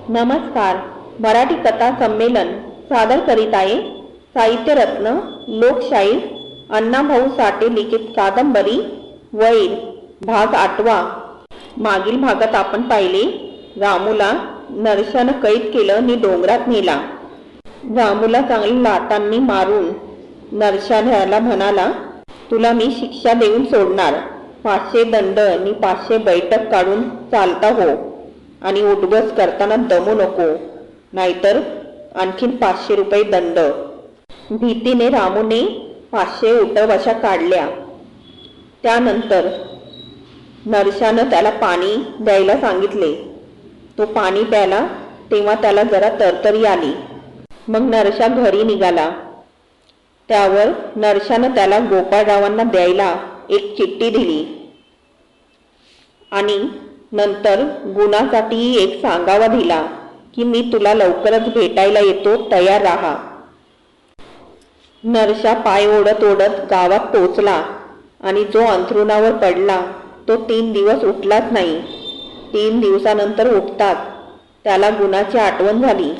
नमस्कार. मराठी कथा संमेलन सादर करीत आहे साहित्यरत्न लोकशाहीर अण्णाभाऊ साठे लिखित कादंबरी वैर भाग 8. मागील भागात आपण पाहिले, रामूला नरशानं कैद केलं आणि डोंगरात नेला. रामूला चांगली लाटांनी मारून नरशाला म्हणाला, तुला मी शिक्षा देऊन सोडणार. 500 दंड आणि 500 बैठक काढून चालता हो आणि उठबस करताना दमू नको, नाहीतर आणखीन 500 रुपये दंड. भीतीने रामूने 500 उठबशा काढल्या. त्यानंतर नरशानं त्याला पाणी द्यायला सांगितले. तो पाणी प्याला तेव्हा त्याला जरा तरतरी आली. मग नरशा घरी निघाला. त्यावर नरशानं त्याला गोपाळरावांना द्यायला एक चिठ्ठी दिली आणि नंतर गुणासाठीही एक सांगावा दिला की मी तुला लवकरच भेटायला येतो, तयार राहा. नरशा पाय ओढत ओढत गावात पोचला आणि जो अंथरुणावर पडला तो 3 दिवस उठलाच नाही. 3 दिवसानंतर उठतात त्याला गुणाची आठवण झाली.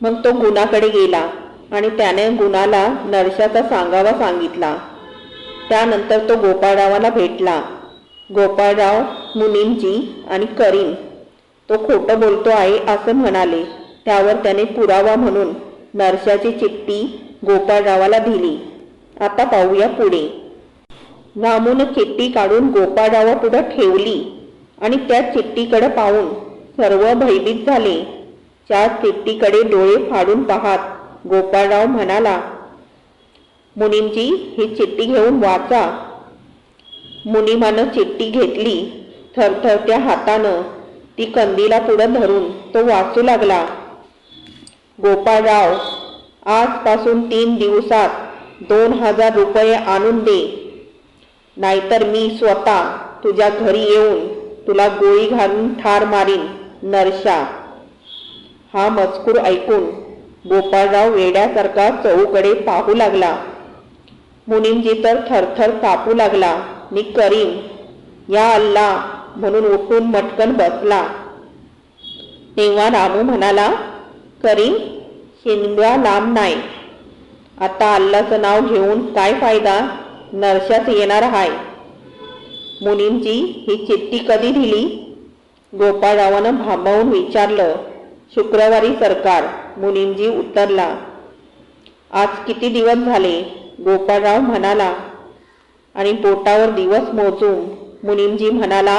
मग तो गुणाकडे गेला आणि त्याने गुणाला नरशाचा सांगावा सांगितला. त्यानंतर तो गोपाळरावाला भेटला. गोपाळराव, मुनीमजी आणि करीम तो खोटं बोलतो आहे असं म्हणाले. त्यावर त्याने पुरावा म्हणून नरशाची चिठ्ठी गोपाळरावाला दिली. आता पाहूया पुढे. रामूनं चिठ्ठी काढून गोपाळरावापुढे ठेवली आणि त्या चिठ्ठीकडे पाहून सर्व भयभीत झाले. त्या चिठ्ठीकडे डोळे फाडून पाहत गोपाळराव म्हणाला, मुनीमजी, ही चिठ्ठी घेऊन वाचा. मुनीमानं चिठ्ठी घेतली. थरथरत्या हातानं ती कंदीला पुढे धरून तो वाचू लागला. गोपाळराव, आजपासून 3 दिवसात 2000 रुपये आणून दे, नाहीतर मी स्वतः तुझ्या घरी येऊन तुला गोळी घालून ठार मारीन. नरशा. हा मजकूर ऐकून गोपाळराव वेड्यासारखा चहूकडे पाहू लागला. मुनीमजी तर थरथर कापू लागला. नि करीम, या अल्लाह म्हणून उठून मटकन बसला. तेव्हा रामू म्हणाला, करीम, शिंगा लांब नाही. आता अल्लाचं नाव घेऊन काय फायदा, नरशाच येणार आहे. मुनीमजी, ही चिठ्ठी कधी दिली? गोपाळरावानं भांबावून विचारलं. शुक्रवारी सरकार, मुनीमजी उत्तरला. आज किती दिवस झाले? गोपाळराव म्हणाला आणि बोटावर दिवस मोजून मुनीमजी म्हणाला,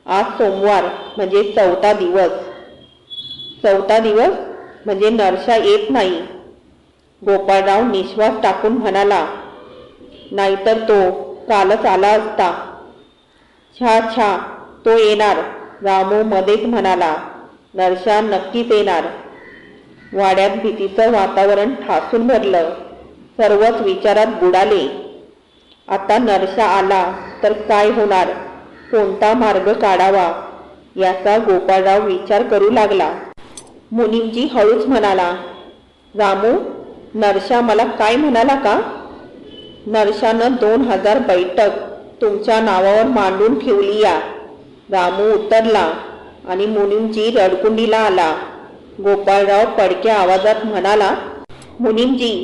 आज सोमवार म्हणजे 4था दिवस. 4था दिवस म्हणजे नरशा येत नाही. गोपाळराव निश्वास टाकून म्हणाला, नाहीतर तो कालच आला असता. छा छा, तो येणार. रामू मध्येच म्हणाला, नरशा नक्कीच येणार. वाड्यात भीतीचं वातावरण ठासून भरलं. सर्वच विचारात बुडाले. आता नरशा आला तर काय होणार, कोणता मार्ग काढावा याचा गोपाळराव विचार करू लागला. मुनीमजी हळूच म्हणाला, रामू, नरशा मला काय म्हणाला का? नरशानं 2000 बैठक तुमच्या नावावर मांडून ठेवली या. रामू उतरला आणि मुनीमजी रडकुंडीला आला. गोपाळराव पडक्या आवाजात म्हणाला, मुनीमजी,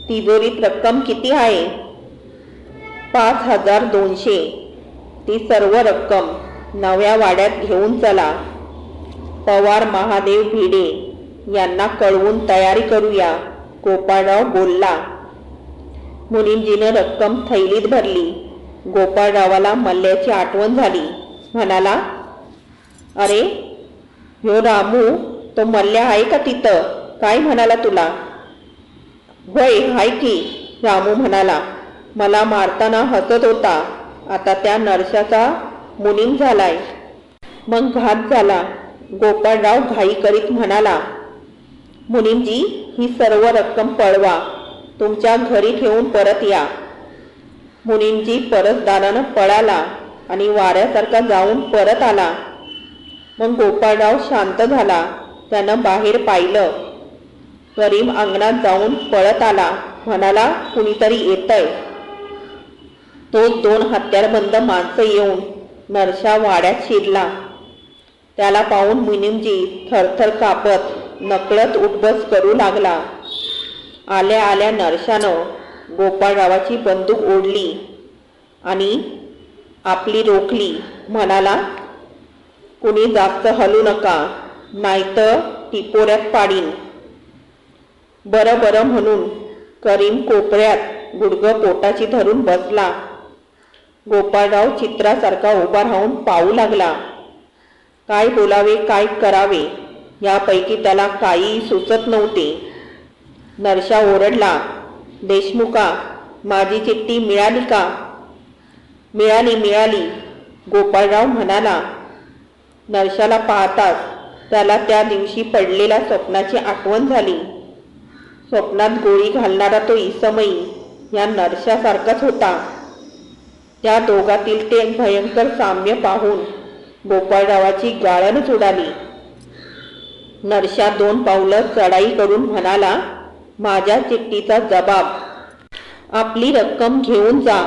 तिजोरीत रक्कम किती आहे? 5200. ती सर्व रक्कम नव्या वाड्यात घेऊन चला. पवार महादेव भिडे यांना कळवून तयारी करूया. गोपाळराव बोलला. मुनीमजीने रक्कम थैलीत भरली. गोपाळरावाला मल्ल्याची आठवण झाली. म्हणाला, अरे ह्यो रामू, तो मल्ल्या आहे का तिथं? काय म्हणाला तुला? होय, हाय की. रामू म्हणाला, मला मारताना हसत होता. आता त्या नरशाचा मुनीम झालाय. मग घात झाला. गोपाळराव घाई करीत म्हणाला, मुनीमजी, ही सर्व रक्कम पळवा, तुमच्या घरी ठेवून परत या. मुनीमजी परसदारानं पळाला आणि वाऱ्यासारखा जाऊन परत आला. मग गोपाळराव शांत झाला. त्यानं बाहेर पाहिलं. करीम अंगणात जाऊन पळत आला. म्हणाला, कुणीतरी येतंय. तो 2 हत्यारबंद माणसं येऊन नरशा वाड्यात शिरला. त्याला पाहून मुनिमजी थरथर कापत नकळत उठबस करू लागला. आल्या आल्या नरशानं गोपाळरावाची बंदूक ओढली आणि आपली रोखली. म्हणाला, कुणी जास्त हलू नका, नाहीतर टिपोऱ्यात पाडीन. बरं बरं म्हणून करीम कोपऱ्यात गुडघं पोटाची धरून बसला. गोपाळराव चित्रासारखा उभा राहून पाहू लागला. काय बोलावे काय करावे यापैकी त्याला काही सुचत नव्हते. नरशा ओरडला, देशमुखा, माझी चिठ्ठी मिळाली का? मिळाली मिळाली, गोपाळराव म्हणाला. नरशाला पाहताच त्याला त्या दिवशी पडलेल्या स्वप्नाची आठवण झाली. स्वप्नात गोळी घालणारा तो इसमई या नरशासारखाच होता. त्या दोघातील ते भयंकर साम्य पाहून गोपाळरावाची गाळणच उडाली. नरशा 2 पावलं चढाई करून म्हणाला, माझ्या चिठ्ठीचा जबाब. आपली रक्कम घेऊन जा.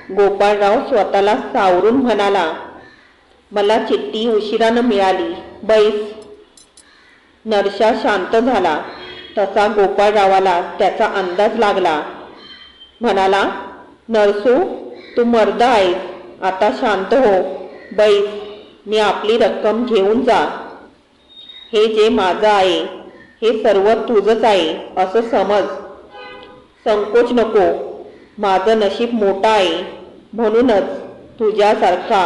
गोपाळराव स्वतःला सावरून म्हणाला, मला चिठ्ठी उशिरानं मिळाली, बैस. नरशा शांत झाला. तसा गोपाळरावाला त्याचा अंदाज लागला. म्हणाला, नरसू, तू मर्द आहेस, आता शांत हो, बैस. मी आपली रक्कम घेऊन जा. हे जे माझं आहे हे सर्व तुझंच आहे असं समज. संकोच नको. माझं नशीब मोठं आहे, म्हणूनच तुझ्यासारखा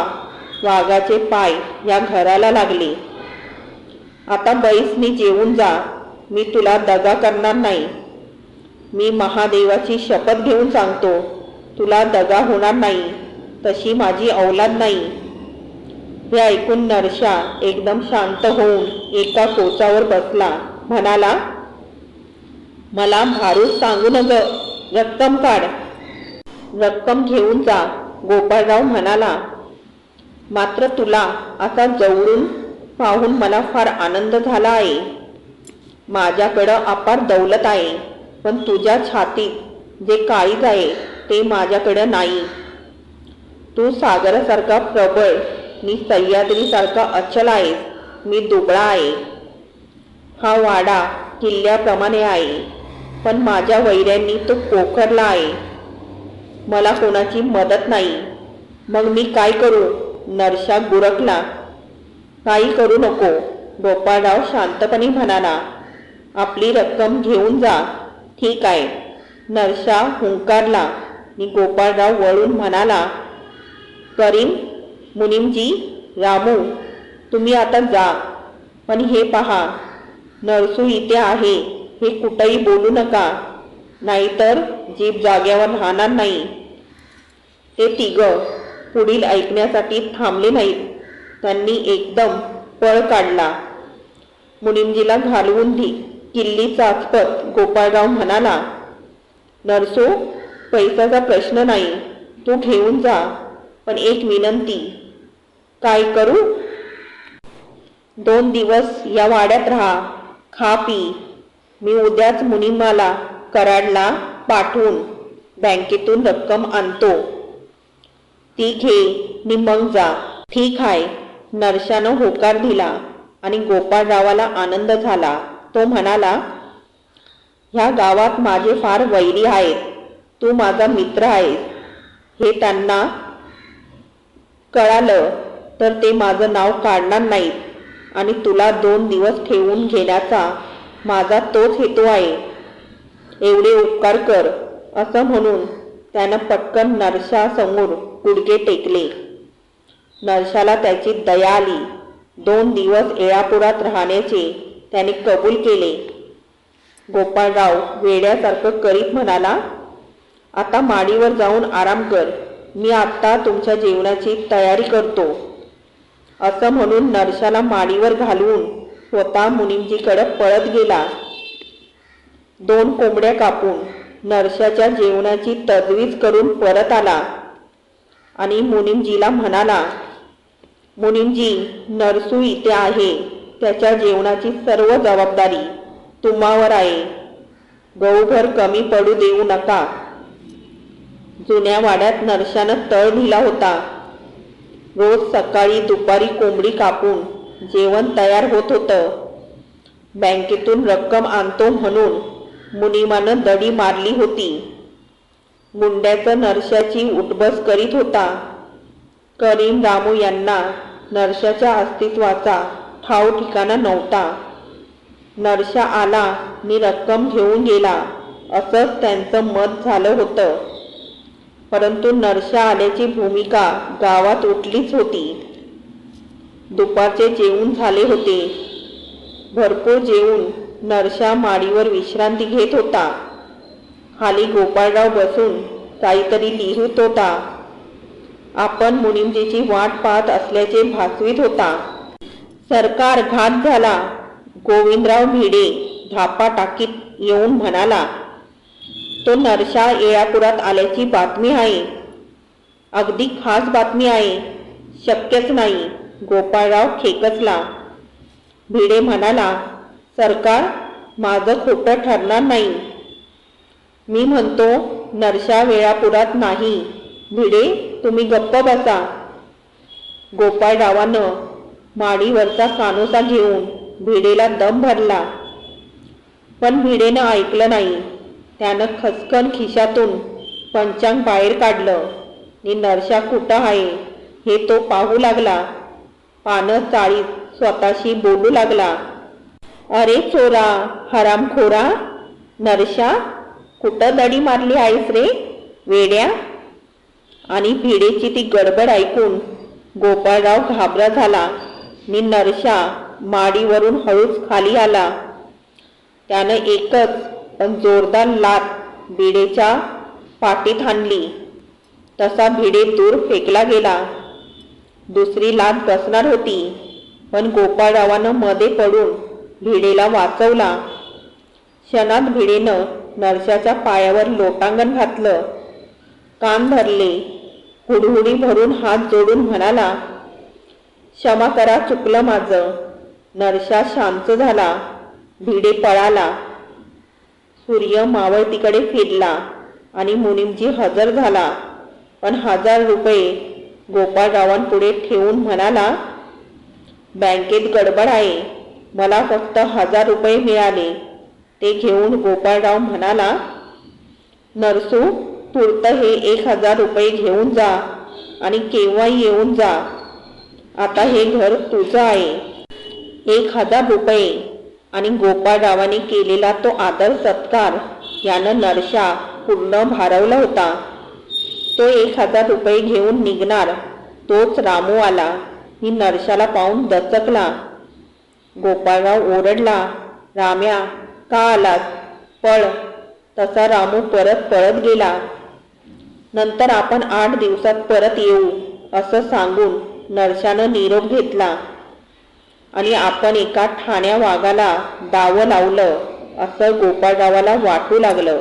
वाघाचे पाय या घराला लागले. आता बैसनी जेवून जा. मी तुला दगा करणार नाही. मी महादेवाची शपथ घेऊन सांगतो, तुला दगा होणार नाही. तशी माझी औलाद नाही. हे ऐकून नरशा एकदम शांत होऊन एका कोचावर बसला. म्हणाला, मला भारूच सांगू नग, रक्कम काढ. रक्कम घेऊन जा, गोपाळराव म्हणाला. मात्र तुला असा जवळून पाहून मला फार आनंद झाला आहे. माझ्याकडं अपार दौलत आहे, पण तुझ्या छातीत जे काळीज आहे ते माझ्याकडं नाही. तू सागरासारखा प्रबळ नि सह्याद्रीसारखा अचल आहेस. मी दुबळा आहे. हा वाडा किल्ल्याप्रमाणे आहे, पण माझ्या वैऱ्यांनी तो पोखरला आहे. मला कोणाची मदत नाही. मग मी काय करू? नरशा गुरखला. काही करू नको, गोपाळराव शांतपणे म्हणाला. आपली रक्कम घेऊन जा. ठीक आहे. नरशा हुंकारला आणि गोपाळराव वळून म्हणाला, करीम, मुनिमजी, रामू, तुम्ही आता जा. पण हे पहा, नरसू इथे आहे हे कुठंही बोलू नका, नाहीतर जीभ जाग्यावर राहणार नाही. ते तिघं पुढील ऐकण्यासाठी थांबले नाहीत. त्यांनी एकदम पळ काढला. मुनिमजीला घालवून किल्ली चाचपत गोपाळराव म्हणाला, नरसू, पैशाचा प्रश्न नाही, तू घेऊन जा. पण एक विनंती. काय करू? 2 दिवस या वाड्यात राहा, खा पी. मी उद्याच मुनिमाला कराडला पाठवून बँकेतून रक्कम आणतो. ती घे नि मग जा. ठीक आहे. नरशानं होकार दिला आणि गोपाळरावाला आनंद झाला. तो म्हणाला, ह्या गावात माझे फार वैरी आहेत. तू माझा मित्र आहेस. हे त्यांना कळालं तर ते माझं नाव काढणार नाहीत आणि तुला 2 दिवस ठेवून घेण्याचा माझा तोच हेतू आहे. एवढे उपकार कर. असं म्हणून त्यानं पटकन नरशासमोर गुडघे टेकले. नरशाला त्याची दया आली. 2 दिवस एळापुरात राहण्याचे त्याने कबूल केले. गोपाळराव वेड्यासारखं करीत म्हणाला, आता माडीवर जाऊन आराम कर. मी आत्ता तुमच्या जेवणाची तयारी करतो. असं म्हणून नरशाला माडीवर घालवून स्वतः मुनिमजीकडे पळत गेला. 2 कोंबड्या कापून नरशाच्या जेवणाची तजवीज करून परत आला आणि मुनिमजीला म्हणाला, मुनिमजी, नरसू इथे आहे. त्याच्या जेवणाची सर्व जबाबदारी तुम्हावर आहे. गहूभर कमी पडू देऊ नका. जुन्या वाड्यात नरशानं तळ दिला होता. रोज सकाळी दुपारी कोंबडी कापून जेवण तयार होत होतं. बँकेतून रक्कम आणतो म्हणून मुनिमानं दडी मारली होती. मुंड्याचं नरशाची उठबस करीत होता. करीम रामू यांना नरशाच्या अस्तित्वाचा ठाव ठिकाणा नव्हता. नरशा आला नि रक्कम घेऊन गेला असंच त्यांचं मत झालं होतं. परंतु नरशा आल्याची भूमिका गावात उठलीच होती. दुपारचे जेवण झाले होते. भरपूर जेवून नरशा माडीवर विश्रांती घेत होता. खाली गोपाळराव बसून काहीतरी लिहित होता. आपण मुनिमजीची वाट पाहत असल्याचे भासवीत होता. सरकार घात झाला, गोविंदराव भिडे धापा टाकीत येऊन म्हणाला. तो नरशा येळापुरात आल्याची बातमी आहे. अगदी खास बातमी आहे. शक्यच नाही. गोपाळराव खेकसला. भिडे म्हणाला, सरकार माझं खोटं ठरणार नाही. मी म्हणतो नरशा वेळापुरात नाही. भिडे तुम्ही गप्प बसा. गोपाळरावानं माडीवरचा कानोसा घेऊन भिडेला दम भरला. पण भिडेनं ऐकलं नाही. त्यानं खसकन खिशातून पंचांग बाहेर काढलं नि नरशा कुठं आहे हे तो पाहू लागला. पानं चाळीत स्वतःशी बोलू लागला. अरे चोरा, हरामखोरा, नरशा कुठं दडी मारली आहेस रे वेड्या? आणि भिडेची ती गडबड ऐकून गोपाळराव घाबरा झाला नि नरशा माडीवरून हळूच खाली आला. त्यानं एकच पण जोरदार लाथ भिडेच्या पाठीत हाणली. तसा भिडे दूर फेकला गेला. दुसरी लाथ बसणार होती, पण गोपाळरावानं मध्ये पडून भिडेला वाचवला. क्षणात भिडेनं नरशाच्या पायावर लोटांगण घातलं. कान धरले. हुडहुडी भरून हात जोडून म्हणाला, क्षमा करा, चुकलं माझं. नरशा शांत झाला. भिडे पळाला. सूर्य मावळतीकडे फिरला आणि मुनिमजी हजर झाला. पण 1000 रुपये गोपाळरावांपुढे ठेवून म्हणाला, बँकेत गडबड आहे. मला फक्त 1000 रुपये मिळाले. ते घेऊन गोपाळराव म्हणाला, नरसू तूर्त हे 1000 रुपये घेऊन जा आणि केव्हाही येऊन जा. आता हे घर तुझं आहे. 1000 रुपये आणि गोपाळरावाने केलेला तो आदर सत्कार यानं नरशा पूर्ण भारावला होता. तो 1000 रुपये घेऊन निघणार तोच रामू आला. ही नरशाला पाहून दचकला. गोपाळराव ओरडला, राम्या का आलास? पळ. तसा रामू परत पळत गेला. नंतर आपण 8 दिवसात परत येऊ असं सांगून नरशानं निरोप घेतला आणि आपण एका ठाण्या वाघाला डावं लावलं असं गोपाळरावाला वाटू लागलं.